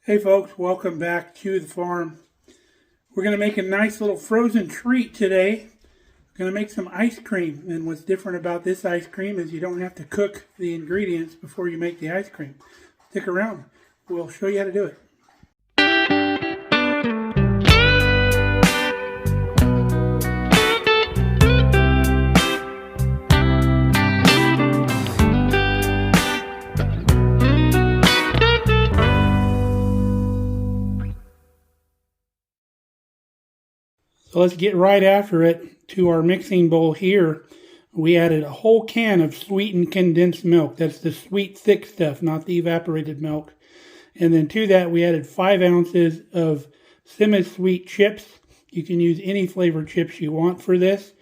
Hey folks, welcome back to the farm. We're going to make a nice little frozen treat today. We're going to make some ice cream, and what's different about this ice cream is you don't have to cook the ingredients before you make the ice cream. Stick around, we'll show you how to do it. So let's get right after it. To our mixing bowl here, we added a whole can of sweetened condensed milk. That's the sweet, thick stuff, not the evaporated milk. And then to that, we added 5 ounces of semi-sweet chips. You can use any flavored chips you want for this.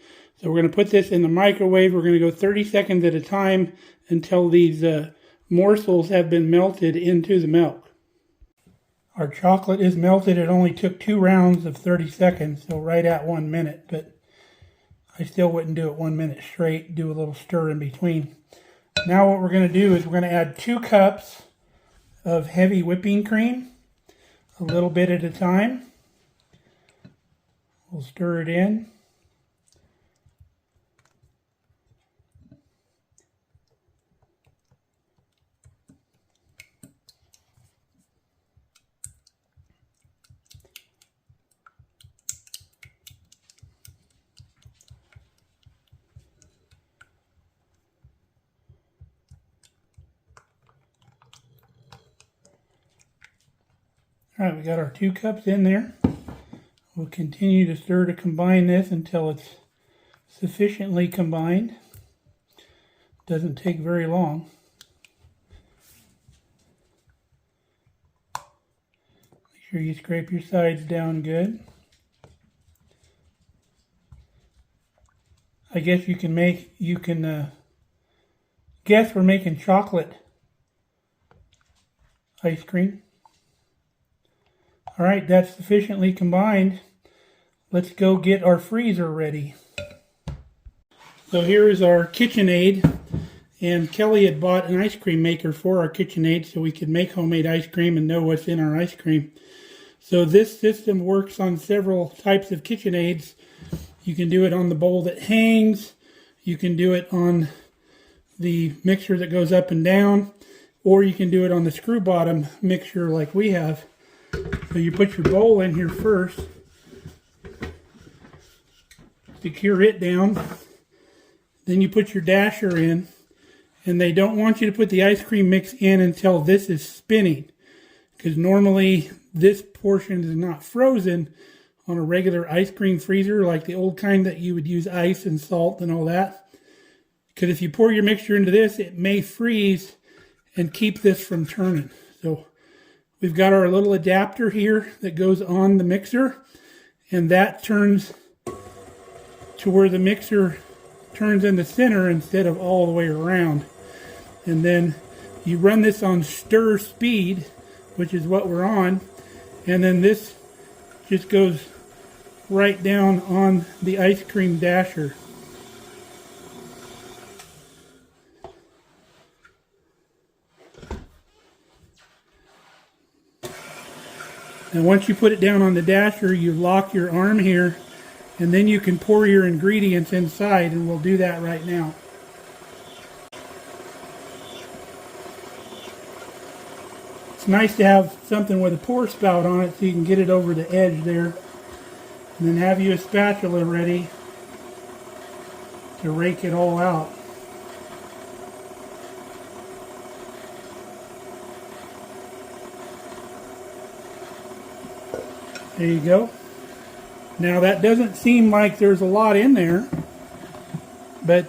So we're going to put this in the microwave. We're going to go 30 seconds at a time until these morsels have been melted into the milk. Our chocolate is melted. It only took 2 rounds of 30 seconds, so right at 1 minute, but I still wouldn't do it 1 minute straight. Do a little stir in between. Now what we're going to do is we're going to add 2 cups of heavy whipping cream, a little bit at a time. We'll stir it in. All right, we got our 2 cups in there. We'll continue to stir to combine this until it's sufficiently combined. Doesn't take very long. Make sure you scrape your sides down good. I guess you can guess we're making chocolate ice cream. All right, that's sufficiently combined. Let's go get our freezer ready. So here is our KitchenAid, and Kelly had bought an ice cream maker for our KitchenAid so we could make homemade ice cream and know what's in our ice cream. So this system works on several types of KitchenAids. You can do it on the bowl that hangs, you can do it on the mixer that goes up and down, or you can do it on the screw bottom mixer like we have. So you put your bowl in here first, secure it down, then you put your dasher in, and they don't want you to put the ice cream mix in until this is spinning, because normally this portion is not frozen on a regular ice cream freezer like the old kind that you would use ice and salt and all that. Because if you pour your mixture into this, it may freeze and keep this from turning. So we've got our little adapter here that goes on the mixer, and that turns to where the mixer turns in the center instead of all the way around. And then you run this on stir speed, which is what we're on, and then this just goes right down on the ice cream dasher. And once you put it down on the dasher, you lock your arm here, and then you can pour your ingredients inside, and we'll do that right now. It's nice to have something with a pour spout on it so you can get it over the edge there. And then have you a spatula ready to rake it all out. There you go. Now that doesn't seem like there's a lot in there, but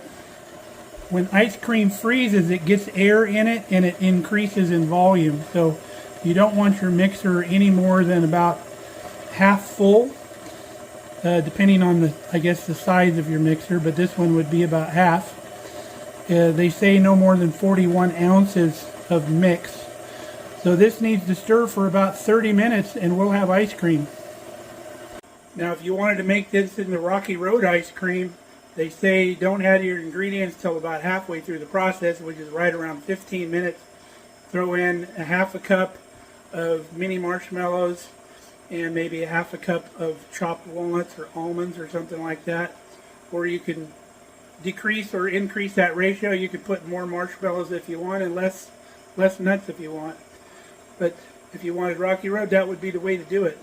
when ice cream freezes, it gets air in it and it increases in volume. So you don't want your mixer any more than about half full, depending on the size of your mixer, but this one would be about half. They say no more than 41 ounces of mix. So this needs to stir for about 30 minutes and we'll have ice cream. Now if you wanted to make this into Rocky Road ice cream, they say don't add your ingredients till about halfway through the process, which is right around 15 minutes. Throw in a half a cup of mini marshmallows and maybe a half a cup of chopped walnuts or almonds or something like that. Or you can decrease or increase that ratio. You could put more marshmallows if you want and less nuts if you want. But if you wanted Rocky Road, that would be the way to do it.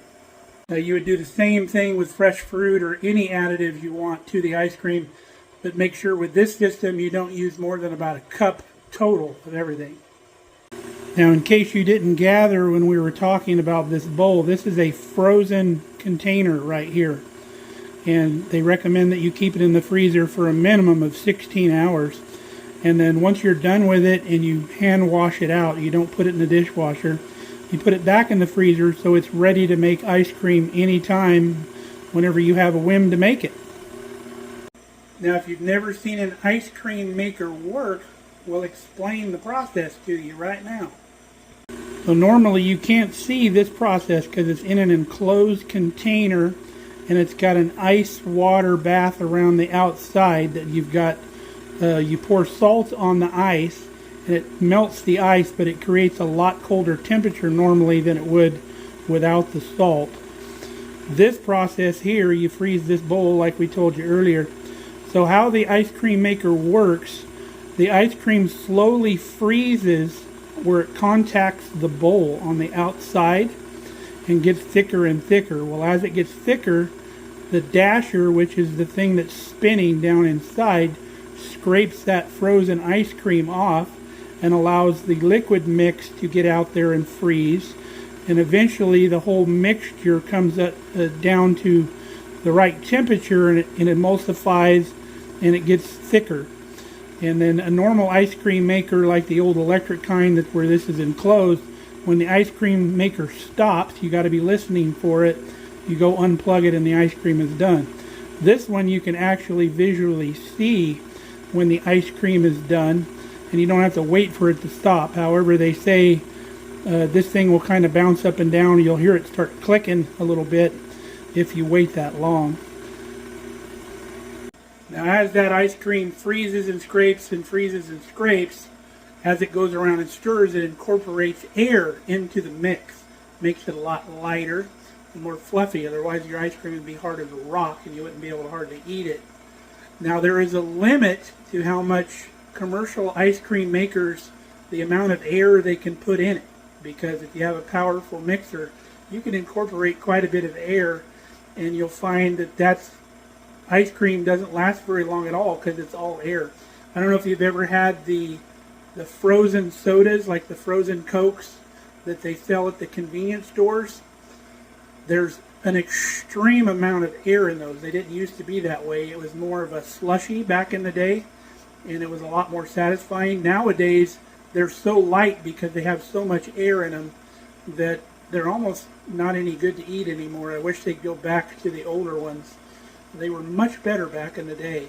Now you would do the same thing with fresh fruit or any additives you want to the ice cream, but make sure with this system you don't use more than about a cup total of everything. Now, in case you didn't gather when we were talking about this bowl, this is a frozen container right here. And they recommend that you keep it in the freezer for a minimum of 16 hours. And then once you're done with it and you hand wash it out, you don't put it in the dishwasher, you put it back in the freezer so it's ready to make ice cream anytime whenever you have a whim to make it. Now, if you've never seen an ice cream maker work, we'll explain the process to you right now. So normally you can't see this process because it's in an enclosed container and it's got an ice water bath around the outside that you've got. You pour salt on the ice and it melts the ice, but it creates a lot colder temperature normally than it would without the salt. This process here, you freeze this bowl like we told you earlier. So how the ice cream maker works, the ice cream slowly freezes where it contacts the bowl on the outside and gets thicker and thicker. Well, as it gets thicker, the dasher, which is the thing that's spinning down inside, scrapes that frozen ice cream off and allows the liquid mix to get out there and freeze. And eventually the whole mixture comes down to the right temperature and it emulsifies and it gets thicker. And then a normal ice cream maker like the old electric kind that's where this is enclosed, when the ice cream maker stops, you got to be listening for it. You go unplug it and the ice cream is done. This one you can actually visually see when the ice cream is done and you don't have to wait for it to stop. However, they say this thing will kind of bounce up and down. You'll hear it start clicking a little bit if you wait that long. Now, as that ice cream freezes and scrapes and freezes and scrapes, as it goes around and stirs, it incorporates air into the mix. Makes it a lot lighter and more fluffy. Otherwise, your ice cream would be hard as a rock and you wouldn't be able to hardly eat it. Now, there is a limit to how much commercial ice cream makers, the amount of air they can put in it. Because if you have a powerful mixer, you can incorporate quite a bit of air and you'll find that ice cream doesn't last very long at all because it's all air. I don't know if you've ever had the frozen sodas, like the frozen Cokes that they sell at the convenience stores. There's an extreme amount of air in those. They didn't used to be that way. It was more of a slushy back in the day, and it was a lot more satisfying. Nowadays, they're so light because they have so much air in them that they're almost not any good to eat anymore. I wish they'd go back to the older ones. They were much better back in the day.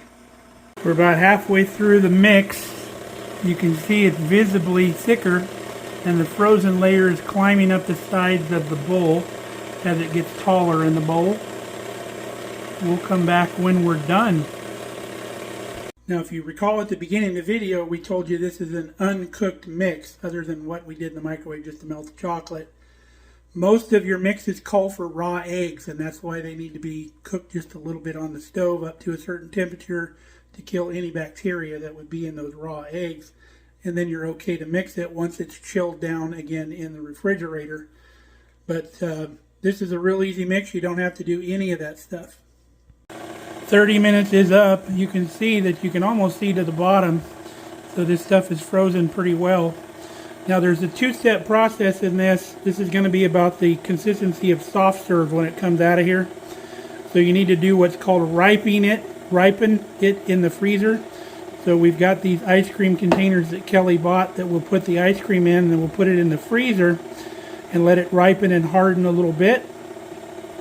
We're about halfway through the mix. You can see it's visibly thicker and the frozen layer is climbing up the sides of the bowl as it gets taller in the bowl. We'll come back when we're done. Now, if you recall at the beginning of the video, we told you this is an uncooked mix, other than what we did in the microwave just to melt the chocolate. Most of your mixes call for raw eggs, and that's why they need to be cooked just a little bit on the stove up to a certain temperature to kill any bacteria that would be in those raw eggs. And then you're okay to mix it once it's chilled down again in the refrigerator. But this is a real easy mix. You don't have to do any of that stuff. 30 minutes is up. You can see that you can almost see to the bottom. So this stuff is frozen pretty well. Now there's a two-step process in this. This is going to be about the consistency of soft serve when it comes out of here. So you need to do what's called ripen it in the freezer. So we've got these ice cream containers that Kelly bought that we'll put the ice cream in, and we'll put it in the freezer and let it ripen and harden a little bit.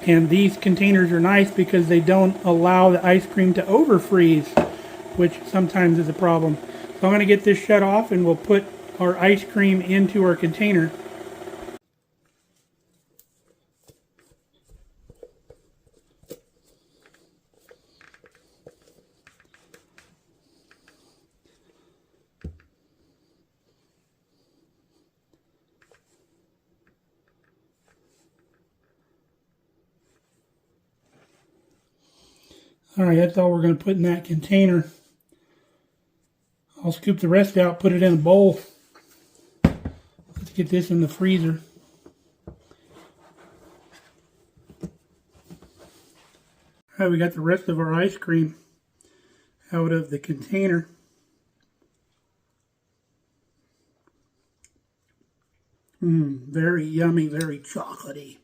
And these containers are nice because they don't allow the ice cream to over-freeze, which sometimes is a problem. So I'm going to get this shut off and we'll put our ice cream into our container. All right, that's all we're going to put in that container. I'll scoop the rest out, put it in a bowl. Let's get this in the freezer. All right, we got the rest of our ice cream out of the container. Very yummy, very chocolatey.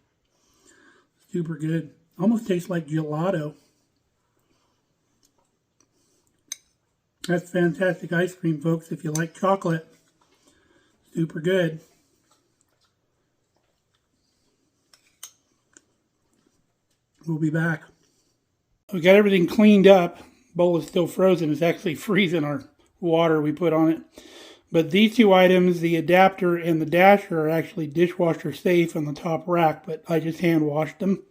Super good. Almost tastes like gelato. That's fantastic ice cream, folks. If you like chocolate, super good. We'll be back. We got everything cleaned up. Bowl is still frozen. It's actually freezing our water we put on it. But these two items, the adapter and the dasher, are actually dishwasher safe on the top rack, but I just hand washed them.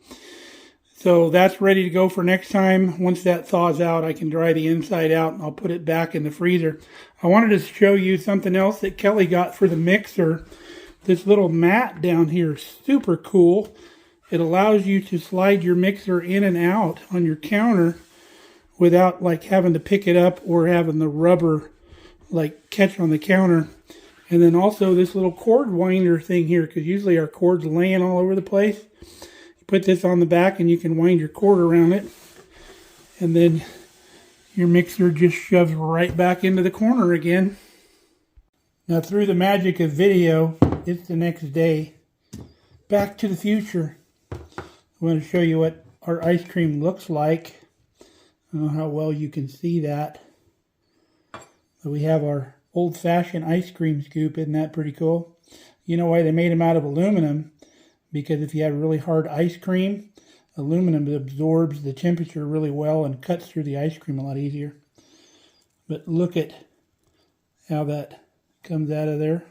So that's ready to go for next time. Once that thaws out, I can dry the inside out and I'll put it back in the freezer. I wanted to show you something else that Kelly got for the mixer. This little mat down here is super cool. It allows you to slide your mixer in and out on your counter without like having to pick it up or having the rubber like catch on the counter. And then also this little cord winder thing here, because usually our cord's laying all over the place. Put this on the back and you can wind your cord around it, and then your mixer just shoves right back into the corner again. Now, through the magic of video, it's the next day. Back to the future. I want to show you what our ice cream looks like. I don't know how well you can see that, but we have our old-fashioned ice cream scoop. Isn't that pretty cool? You know why they made them out of aluminum? Because if you have really hard ice cream, aluminum absorbs the temperature really well and cuts through the ice cream a lot easier. But look at how that comes out of there.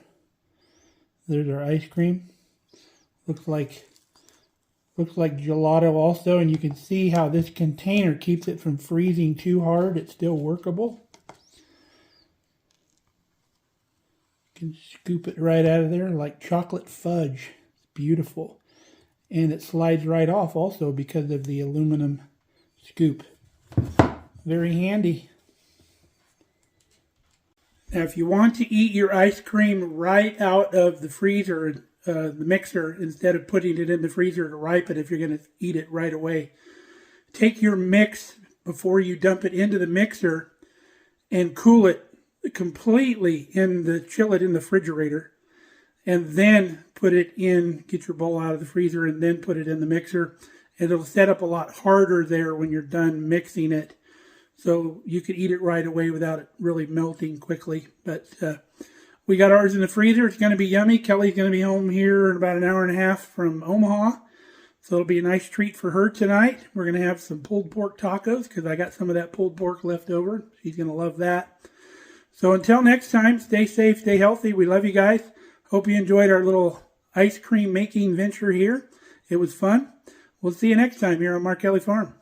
There's our ice cream. Looks like gelato also, and you can see how this container keeps it from freezing too hard. It's still workable. You can scoop it right out of there like chocolate fudge. Beautiful. And it slides right off also because of the aluminum scoop. Very handy. Now if you want to eat your ice cream right out of the freezer, the mixer, instead of putting it in the freezer to ripen, if you're going to eat it right away, take your mix before you dump it into the mixer and cool it completely chill it in the refrigerator. And then put it in, get your bowl out of the freezer, and then put it in the mixer. And it'll set up a lot harder there when you're done mixing it. So you can eat it right away without it really melting quickly. But we got ours in the freezer. It's going to be yummy. Kelly's going to be home here in about an hour and a half from Omaha. So it'll be a nice treat for her tonight. We're going to have some pulled pork tacos because I got some of that pulled pork left over. She's going to love that. So until next time, stay safe, stay healthy. We love you guys. Hope you enjoyed our little ice cream making venture here. It was fun. We'll see you next time here on Markelly Farm.